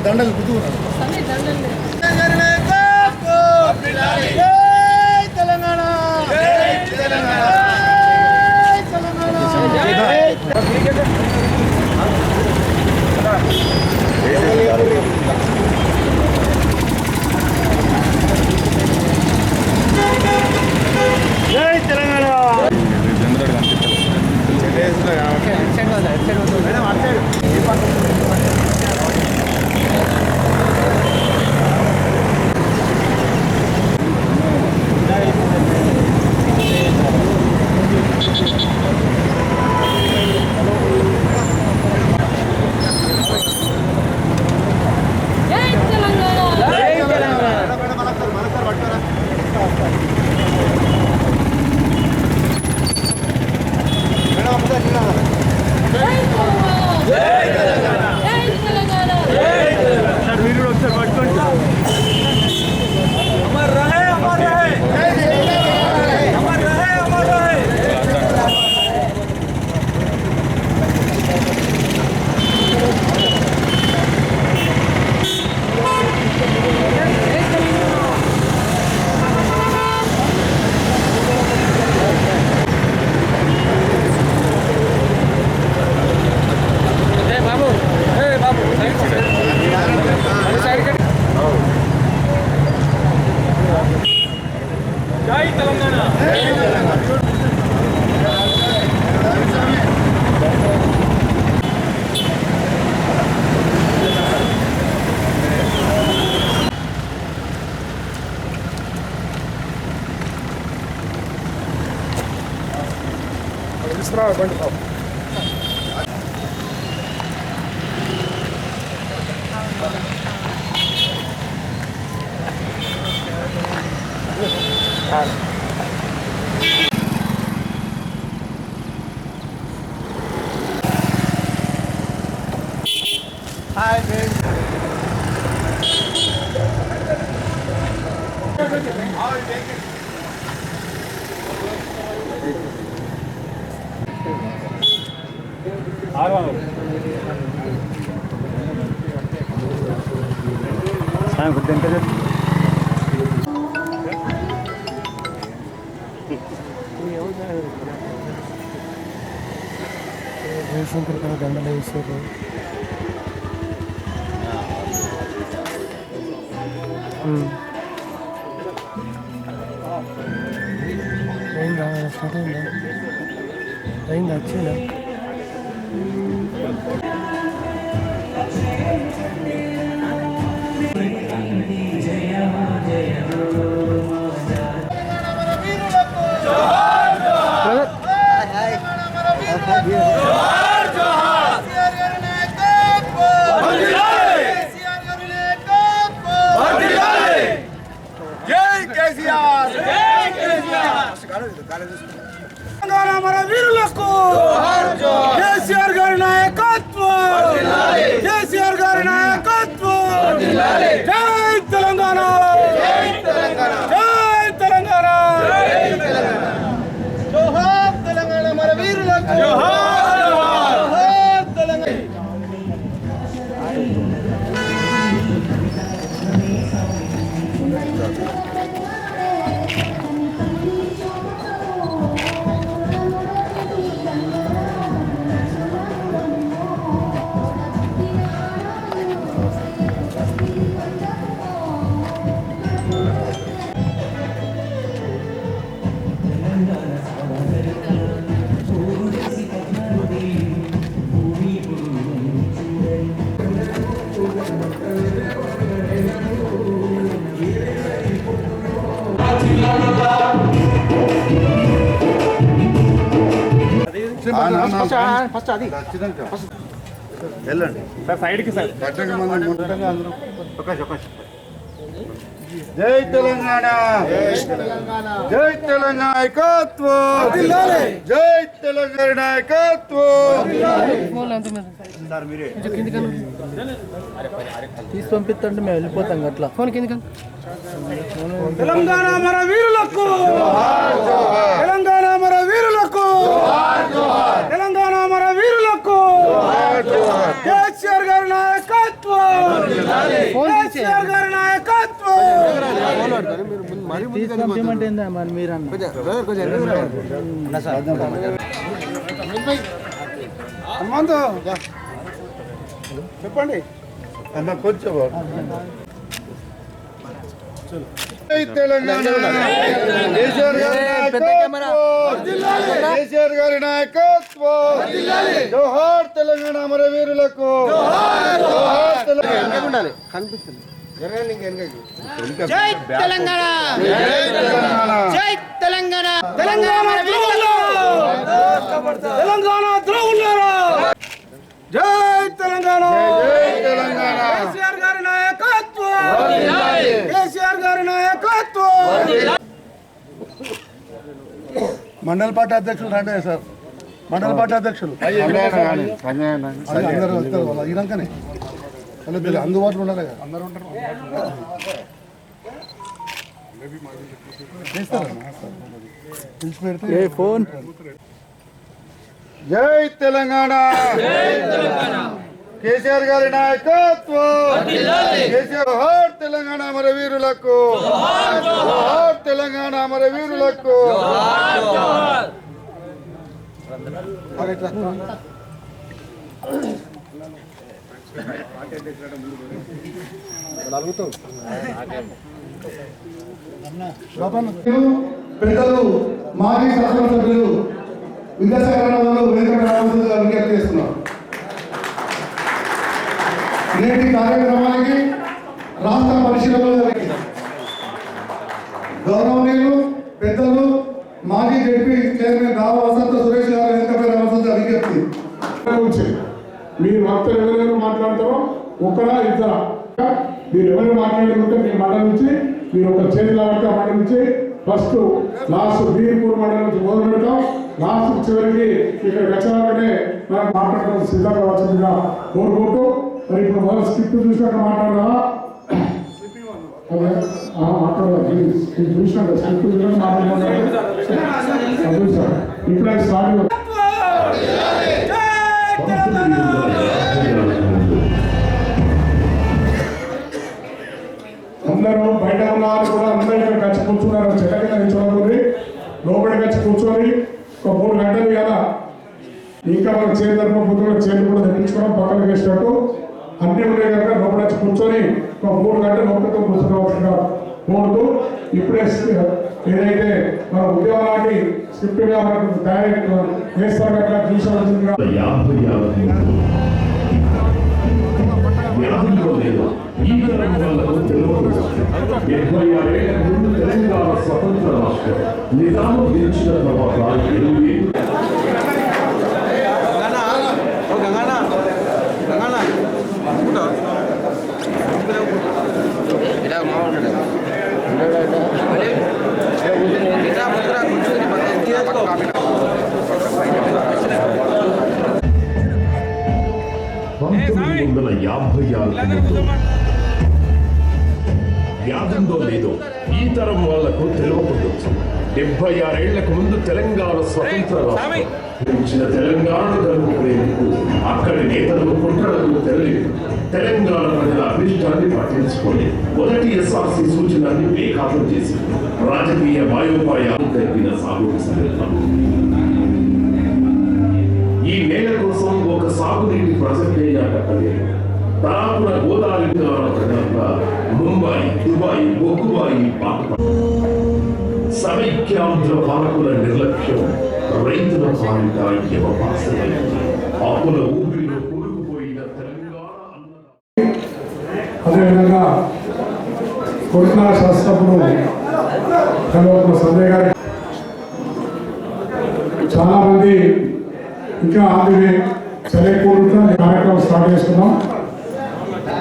దండలు తెలంగాణ జై తెలంగాణ. జయశంకర్ కదా దండలు వేసారు. అయిందా స్టార్ట్ అయిందా అయిందా వచ్చిందా మన వీరులకు కేసీఆర్ గారి నాయకత్వం, కేసీఆర్ గారి నాయకత్వం. జై తెలంగాణ, జై తెలంగాణ, జోహార్ తెలంగాణ మన వీరులకు, జోహార్ తెలంగాణ. వెళ్ళండి సార్, సైడ్కి సార్. అందరూ జై తెలంగాణ జై తెలంగాణ నాయకత్వం జై తెలంగాణ నాయకత్వం తీసి పంపిస్తుంటే మేము వెళ్ళిపోతాం అట్లా ఫోన్ కింద తెలంగాణ మన వీరులకు తెలంగాణ మన వీరులకు తెలంగాణ మన వీరులకు కేసీఆర్ గారి నాయకత్వం కేసీఆర్ గారి నాయకత్వం తీసి పంపించమంటే మరి మీరు హనుమంతు చెప్పండి అన్న కొంచెం జై తెలంగాణ కేసీఆర్ గారి నాయకత్వం కేసీఆర్ గారి నాయకత్వం జోహార్ తెలంగాణ మన వీరులకు జోహార్ తెలంగాణ జై తెలంగాణ జై తెలంగాణ తెలంగాణ తెలంగాణ ద్రోహులారా జై తెలంగాణ జై తెలంగాణ కేసీఆర్ గారి నాయకత్వం కేసీఆర్ గారి నాయకత్వం మండల పార్టీ అధ్యక్షులు రండి సార్ మండల పార్టీ అధ్యక్షులు అందరూ వస్తారు వాళ్ళ ఈరంకనే అందుబాటులో ఉండాలి కదా అందరూ ఉంటారు ఫోన్ జై తెలంగాణ కేసీఆర్ గారి నాయకత్వం కేసీఆర్ జోహార్ తెలంగాణ మన వీరులకు జోహార్ తెలంగాణ మన వీరులకు పెద్దలు మాజీ శాసనసభ్యులు విద్యాశాఖలో వెంకటరామరావు విజ్ఞప్తి చేస్తున్నారు. నేటి కార్యక్రమానికి రాష్ట్ర పరిశీలనలో గౌరవనీయులు పెద్దలు మాజీ జడ్పీ చైర్మన్ రావు వసంత సురేష్ గారు వెంకటరామరావు విజ్ఞప్తి. మీరు భక్తులు ఎవరెవరు మాట్లాడతారో ఒకరా ఇద్దరా మీరు ఎవరు మాట్లాడుకుంటే మీ మండలం నుంచి మీరు ఒక చేతిలో పడితే ఆ మండలం నుంచి ఫస్ట్ లాస్ట్ బీర్పూర్ మండలం నుంచి మొదలు పెడతాం లాస్ట్ చివరికి ఇక్కడ గచ్చవాకనే మనం మాట్లాడడం సిద్ధంగా వచ్చిందిగా కోరుకుంటూ మరి ఇప్పుడు మొదలు స్క్రిప్ట్ చూసినాక మాట్లాడదా మాట్లాడాలి చూసినాక స్క్రిప్ట్ చూసినాక మాట్లాడాలి ఇప్పుడే స్టార్ట్ అందరూ బయట ఉన్నారు కూడా అందరూ ఇక్కడ కలిసి కూర్చున్నారు. చెల్లెగా నిల్చోవాలి లోపలికి వచ్చి కూర్చొని ఒక 3 గంటలు కదా ఇంకా మన చేతి తరపు పొద్దున చేతులు కూడా తెప్పించుకోవడం పక్కన వేసినట్టు అన్ని ఉన్నాయి కనుక లోపల వచ్చి కూర్చొని ఒక 3 గంటలు లోపలితో కూర్చోవలసిందిగా కోరుతూ ఇప్పుడే ఏదైతే మన ఉద్యోగానికి స్క్రిప్ట్ గా మనకు డైరెక్ట్ వేస్తారు కదా చూసవలసిందిగా ఈ తరం వాళ్ళకు తెలియదు 76 ఏళ్ల ముందు తెలంగాణ స్వతంత్ర రాష్ట్రం నిజాము గెలిచిన తర్వాత యాదుందో లేదో ఈ తరం వాళ్లకు తెలియకపోవచ్చు 76 ఏళ్లకు ముందు తెలంగాణ స్వతంత్ర రాష్ట్రం తెలంగాణను జరుపుకునేందుకు అక్కడి నేతలు కుట్రలకు తెరలేదు. తెలంగాణ ప్రజల అభిష్టాన్ని పట్టించుకొని మొదటి ఎస్ఆర్సీ సూచనల్ని బేఖాతం చేసి రాజకీయ వాయోపాయాలు కలిపిన సాగు ఈ నేల కోసం ఒక సాగునీటి ప్రాజెక్ట్ వేయాలక్కలేదు. తరాపుర గోదావరి ప్రజలంతా ముంబై, దుబాయ్, బొగ్గుబాయి సమైక్యాంధ్ర పాలకుల నిర్లక్ష్యం రైతుల పాలిట యమపాసమైంది. అప్పుల ఊపిరిలో కూరుకుపోయిన తెలంగాణ అదేవిధంగా కొట్టిన శాస్త్రపుడు కలవకుల సంజయ్ గారి చాలా మంది ఇంకా ఆంధ్రవే చలేకూరుతో కార్యక్రమం స్టార్ట్ చేసుకున్నాం.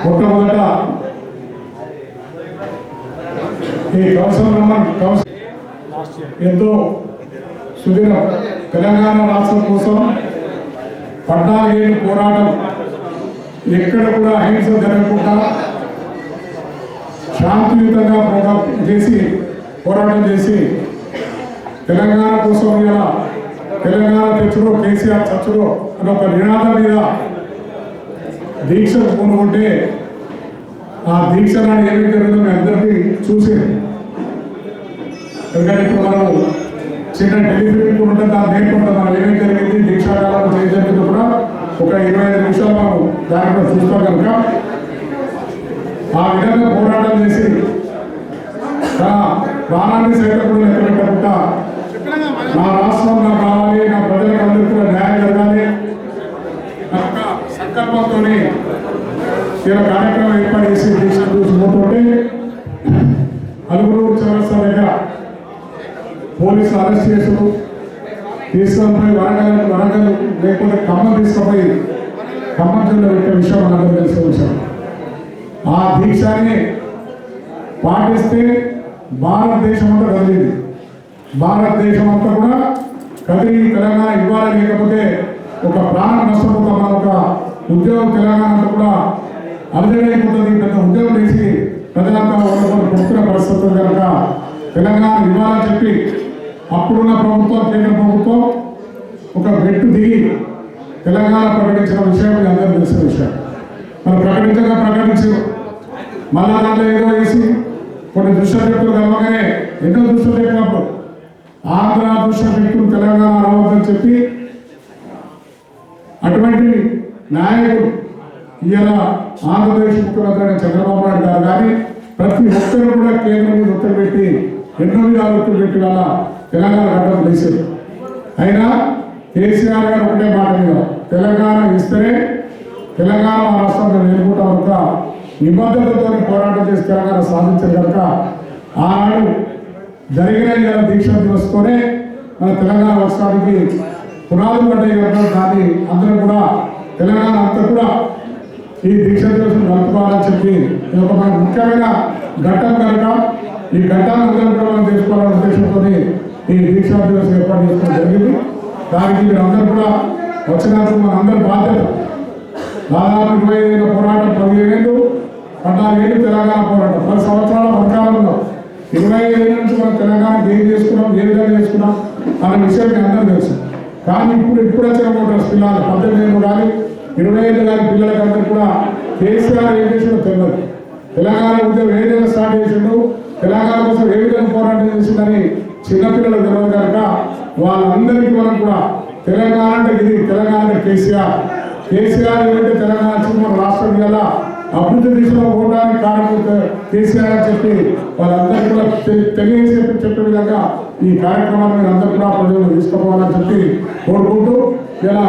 మొట్టమొదట ఈ కౌన్సిల్ ఎంతో సుదీర్ఘ తెలంగాణ రాష్ట్రం కోసం 14 ఏళ్ళు పోరాటం, ఎక్కడ కూడా అహింస జరగకుండా శాంతియుతంగా పోరాటం చేసి తెలంగాణ కోసం ఇలా తెలంగాణ తెచ్చుడో కేసీఆర్ చచ్చుడో అని ఒక నినాదం మీద దీక్షకు పూనుకుంటే ఆ దీక్ష నాడు ఏమేమి జరుగుతుందో మీ అందరికీ చూసి, ఎందుకంటే ఇప్పుడు మనం చిన్న టెలిఫిలిం ఉంటుంది, దాన్ని నేర్చుకుంటాం. మనం ఏమేమి జరిగింది దీక్షాకాలం ఏం జరిగిందో కూడా ఒక 25 నిమిషాలు మనం దాని కూడా చూస్తాం కనుక ఆ విధంగా పోరాటం చేసి తన ప్రాణాన్ని సైతం కూడా లెక్క పెట్టకుండా నా రాష్ట్రం నాకు కావాలి, నా ప్రజలకు అందరికీ కూడా న్యాయం జరగాలి ఒక సంకల్పంతో ఇలా కార్యక్రమం ఏర్పాటు చేసి దీక్ష చూసిపోతుంటే అలుగురు చౌరస్తా దగ్గర పోలీసులు అరెస్ట్ చేసుడు, తీసుకొని పోయి వరంగల్ లేకపోతే ఖమ్మం తీసుకుపోయి ఖమ్మం జిల్లా పెట్టే విషయం మనందరూ తెలిసిన విషయం. ఆ దీక్షని పాటిస్తే భారతదేశం అంతా కదిలింది. భారతదేశం అంతా కూడా కదిలి తెలంగాణ ఇవ్వాలి, లేకపోతే ఒక ప్రాణం నష్టపోతాం, ఒక ఉద్యోగం తెలంగాణ అంతా కూడా అలజడైపోతుంది. పెద్ద ఉద్యోగం చేసి ప్రజలంతా కొట్టుకునే పరిస్థితులు కనుక తెలంగాణ ఇవ్వాలని చెప్పి అప్పుడున్న ప్రభుత్వం, కేంద్ర ప్రభుత్వం ఒక వెట్టు దిగి తెలంగాణ ప్రకటించిన విషయం మీ అందరూ తెలిసిన విషయం. మనం ప్రకటించి మళ్ళా దాంట్లో ఏదో వేసి కొన్ని దుష్టశక్తులు కలవగానే ఎన్నో దుష్టశక్తులు ఆంధ్ర దుష్టశక్తులు తెలంగాణ రావద్దని చెప్పి అటువంటి నాయకుడు ఇవాళ ఆంధ్రప్రదేశ్ ముఖ్యమంత్రి చంద్రబాబు నాయుడు గారు కానీ ప్రతి ఒక్కరు కూడా కేంద్రం మీద ఒత్తిడి పెట్టి ఎన్నో విధాలు ఒత్తిడి పెట్టి వల్ల తెలంగాణ గడ్డలు వేసారు. అయినా కేసీఆర్ గారు ఒకటే మాట మీద తెలంగాణ ఇస్తేనే తెలంగాణ రాష్ట్రంలో నేర్పుకుంటా కనుక నిబద్ధతతో పోరాటం చేసి తెలంగాణ సాధించారు కనుక ఆనాడు జరిగిన దీక్ష దివస్తోనే మన తెలంగాణ రాష్ట్రానికి పునాదులు పడ్డాయి కనుక దాన్ని అందరూ కూడా తెలంగాణ అంతా కూడా ఈ దీక్ష దివసం జరుపుకోవాలని చెప్పి ఒక ముఖ్యమైన ఘట్టం కనుక ఈ ఘట్టాన్ని అందరూ కూడా మనం చేసుకోవాలనే ఉద్దేశంతో ఈ దీక్షా దివసం ఏర్పాటు చేసుకోవడం జరిగింది. దానికి మీరు అందరూ కూడా వచ్చినందుకు మన అందరి బాధ్యత. దాదాపు 25 ఏళ్ళ పోరాటం, 15 ఏళ్ళు 14 ఏళ్ళు తెలంగాణ పోరాటం, 10 సంవత్సరాల వర్గాలలో 25 ఏళ్ళ నుంచి మనం తెలంగాణకి ఏం చేసుకున్నాం, ఏ విధంగా చేసుకున్నాం అనే విషయం మీ అందరూ తెలుసు. కానీ ఇప్పుడు వచ్చిన ఓటర్స్ పిల్లలు 18 ఏళ్ళు కానీ 20 ఏళ్ళు కానీ పిల్లలకందరూ కూడా కేసీఆర్ ఏం చేసిందో తెలియదు. తెలంగాణ ఉద్యమం ఏ విధంగా స్టార్ట్ చేసిండు, తెలంగాణ కోసం ఏ విధంగా పోరాటం చేసిందని చిన్నపిల్లలు తెలియదు కనుక వాళ్ళందరికీ మనం కూడా తెలంగాణ అంటే ఇది, తెలంగాణ అంటే కేసీఆర్ ఏమంటే తెలంగాణ మన రాష్ట్రం ఇలా అభివృద్ధి దిశలో పోవడానికి కారణం కేసీఆర్ అని చెప్పి వాళ్ళందరికీ కూడా తెలియజేసి చెప్పే విధంగా ఈ కార్యక్రమాన్ని మీరు అందరూ కూడా ప్రజలు తీసుకోవాలని చెప్పి కోరుకుంటూ ఇలా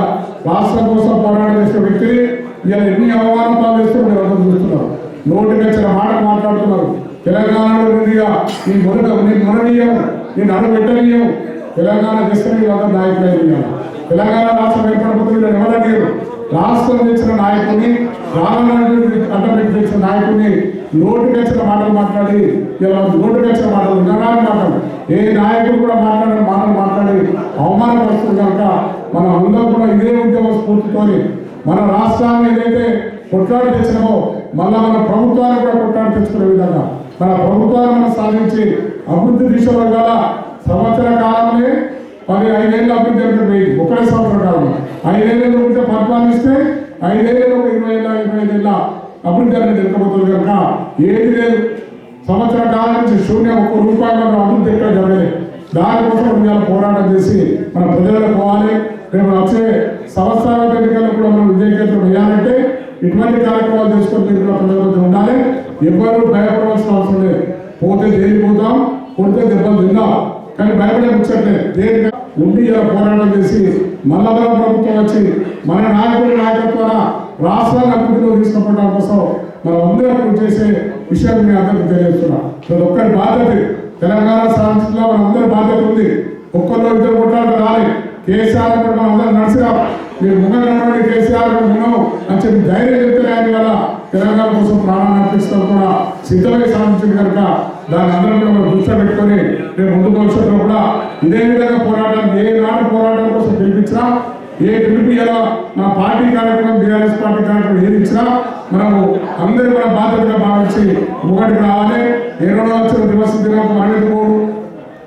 రాష్ట్రం కోసం పోరాటం చేసిన వ్యక్తిని ఇలా ఎన్ని అవమానం పాల్చేస్తూ మీరు అందరూ చూస్తున్నారు. నోటికి వచ్చిన మాట మాట్లాడుతున్నారు. తెలంగాణలో ఈ ముననీయం నేను అడుగుపెట్టనీయం తెలంగాణ చేస్తే వీళ్ళందరూ నాయకులు అయ్యారు. తెలంగాణ రాష్ట్రం ఏర్పడిపోతుంది ఎవరయ్యారు? రాష్ట్రం తెచ్చిన నాయకుడిని, అడ్డపెట్టి తెచ్చిన నాయకుడిని నోటికి వచ్చిన మాటలు మాట్లాడి ఇలా నోటికి వచ్చిన మాటలు వినరాని మాటలు ఏ నాయకుడు కూడా మాట్లాడిన మాటలు మాట్లాడి అవమానపరుస్తుంది కనుక మనం అందరం కూడా ఇదే ఉద్యమ స్ఫూర్తితో మన రాష్ట్రాన్ని ఏదైతే కొట్లాడి తెచ్చినామో మళ్ళా మన ప్రభుత్వాన్ని కూడా కొట్లాడి తెచ్చుకునే విధంగా మన ప్రభుత్వాన్ని మనం సాధించి అభివృద్ధి దిశలో గల సంవత్సర కాలంలో 15 ఏళ్ళు అభివృద్ధి జరిగిపోయింది. ఒకటే సంవత్సరం కాలంలో 5 ఏళ్ళు ఉంటే పరిపాలిస్తే 5 ఏళ్ళు 25 ఏళ్ళ అభివృద్ధి అనేది జరగబోతుంది కనుక ఏది లేదు. సంవత్సర కాలం నుంచి శూన్యం, ₹1 మనం అభివృద్ధి ఎక్కడ జరగలేదు. దానికోసం ఇవాళ పోరాటం చేసి మన ప్రజలకు పోవాలి. రేపు వచ్చే సంవత్సరాల ఎన్నికల్లో కూడా మనం విజయకేతనం వేయాలంటే ఇటువంటి కార్యక్రమాలు చేసుకొని మీరు కూడా ప్రజల మధ్య ఉండాలి. ఎవరు భయపడవలసిన అవసరం లేదు. పోతే జైలు పోతాం, కొడితే దెబ్బలు తిందాం, కానీ భయపడే ముచ్చట్లేదు. దేనిగా ఉండి ఇలా పోరాటం చేసి మళ్ళా ప్రభుత్వం వచ్చి మన నాయకుడి నాయకత్వాన రాష్ట్రాన్ని అభివృద్ధిలో తీసుకుపోవడం కోసం మనం అందరూ కృషి చేసే విషయాన్ని మీ అందరికీ తెలియజేస్తున్నాం. ఒక్కరి బాధ్యత తెలంగాణ సాధించడంలో మన అందరి బాధ్యత ఉంది. ఒక్కరిలో ఇద్దరు కొట్లాట రాలి. కేసీఆర్ మనం అందరూ నడిచిరా, మీరు ముంగండి కేసీఆర్ ఉన్నాం అని చెప్పి ధైర్యం చెప్తే ఆయన వల్ల తెలంగాణ కోసం ప్రాణాన్ని అర్పిస్తాం కూడా సిద్ధమై సాధించింది కనుక దాని అందరం కూడా మనం దృష్టిలో పెట్టుకొని రేపు ముందు భవిష్యత్తులో కూడా ఇదే విధంగా పోరాటాన్ని ఏ నాటి పోరాటం కోసం పిలిపించినా ఏ పిలుపు ఎలా నా పార్టీ కార్యక్రమం బీఆర్ఎస్ పార్టీ కార్యక్రమం ఏది ఇచ్చినా మనము అందరూ కూడా బాధ్యతగా భావించి ఒకటికి రావాలి. 20వ వచ్చిన దివస దినాలకు మనెదుకోడు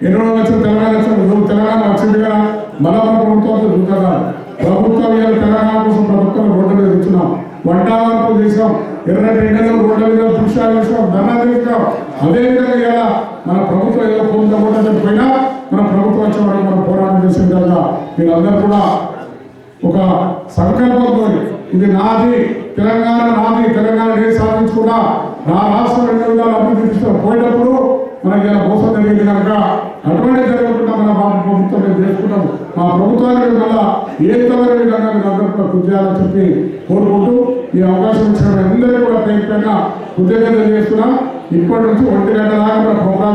20వ వచ్చిన తెలంగాణ వచ్చింది కదా మన ప్రభుత్వం చూద్దా ప్రభుత్వం తెలంగాణ కోసం ప్రభుత్వం రోడ్డు మీద ఇచ్చున్నాం వంటలు చేసాం ఎర్రటి ఎండలు రోడ్ల మీద దృశ్యాలు చేసాం ధర్నా చేసాం. అదేవిధంగా ఇలా మన ప్రభుత్వం ఏదో పొందకూడదని పోయినా మన ప్రభుత్వం వచ్చే వరకు మనం పోరాటం చేసిన కదా మీరందరూ కూడా ఒక సంకల్పంతో ఇది నాది తెలంగాణ నాది తెలంగాణ ఏది సాధించుకున్నా నా రాష్ట్రం 2 విధాలు అభివృద్ధి తీసుకొని పోయేటప్పుడు మనకి ఇలా మోసం జరిగింది కనుక అటువంటి జరగకుండా మన ప్రభుత్వం మేము చేసుకుంటాం. మా ప్రభుత్వానికి వల్ల ఏ తవర విధంగా మీరు అందరూ కూడా కృషి చేయాలని చెప్పి కోరుకుంటూ ఈ అవకాశం ఇచ్చిన అందరికీ కూడా పేరు పైన కృతజ్ఞతలు చేస్తున్నా. ఇప్పటి నుంచి 1 గంట దాకా మన ప్రోగ్రాం